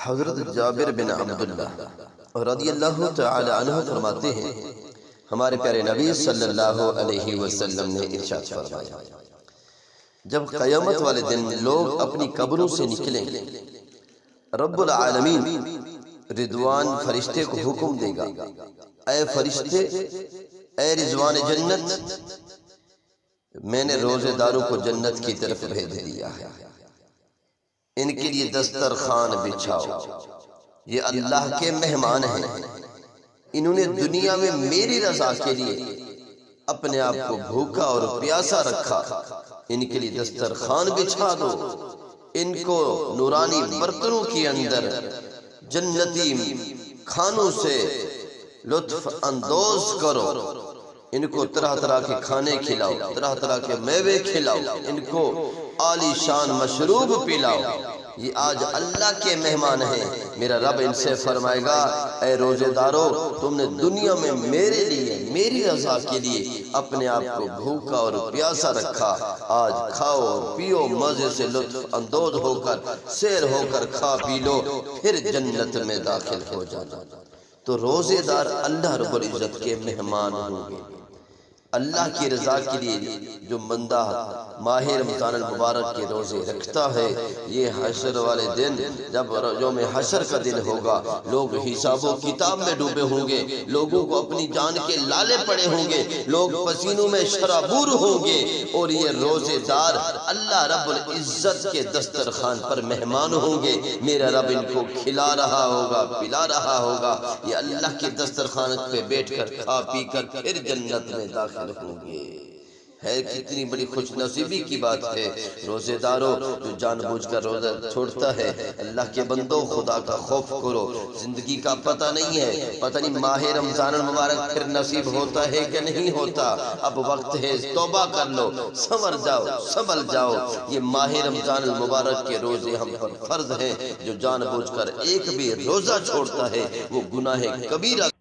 حضرت جابر بن عبداللہ رضی اللہ تعالی عنہ فرماتے ہیں ہمارے پیارے نبی صلی اللہ علیہ وسلم نے ارشاد فرمایا جب قیامت والے دن لوگ اپنی قبروں سے نکلیں رب العالمین رضوان فرشتے کو حکم دے گا اے فرشتے اے رضوان جنت میں نے روزے داروں کو جنت کی طرف بھیج دیا ہے ان کے لیے دسترخوان بچھاؤ یہ اللہ کے مہمان ہیں انہوں نے دنیا میں میری رضا کے لیے اپنے آپ کو بھوکا اور پیاسا رکھا ان کے لیے دسترخوان بچھا دو ان کو نورانی برتنوں کے اندر جنتی کھانوں سے لطف اندوز کرو ان کو طرح طرح کے کھانے کھلاؤ طرح طرح کے میوے کھلاؤ ان کو عالی شان مشروب پلاؤ یہ آج اللہ کے مہمان ہیں میرا رب ان سے فرمائے گا اے روزے دارو تم نے دنیا میں میرے لیے میری رضا کے لیے اپنے آپ کو بھوکا اور پیاسا رکھا آج کھاؤ اور پیو مزے سے لطف اندوز ہو کر سیر ہو کر کھا پی لو پھر جنت میں داخل ہو جانا تو روزے دار اللہ رب العزت کے مہمان ہوں گے اللہ کی رضا کے لیے جو بندہ ماہ رمضان المبارک کے روزے رکھتا ہے یہ حشر والے دن جب یوم حشر کا دن ہوگا لوگ حساب و کتاب میں ڈوبے ہوں گے لوگوں کو اپنی جان کے لالے پڑے ہوں گے لوگ پسینوں میں شرابور ہوں گے اور یہ روزے دار اللہ رب العزت کے دسترخوان پر مہمان ہوں گے میرا رب ان کو کھلا رہا ہوگا پلا رہا ہوگا یہ اللہ کے دسترخوان پہ بیٹھ کر کھا پی کر پھر جنت میں داخل ہوں گے ہے کتنی بڑی خوش نصیبی کی بات ہے روزے داروں جو جان بوجھ کر روزہ چھوڑتا ہے اللہ کے بندوں خدا کا خوف کرو زندگی کا پتہ نہیں ہے پتہ نہیں ماہ رمضان المبارک پھر نصیب ہوتا ہے کہ نہیں ہوتا اب وقت ہے توبہ کر لو سنور جاؤ سنبھل جاؤ یہ ماہ رمضان المبارک کے روزے ہم پر فرض ہیں جو جان بوجھ کر ایک بھی روزہ چھوڑتا ہے وہ گناہ کبیرہ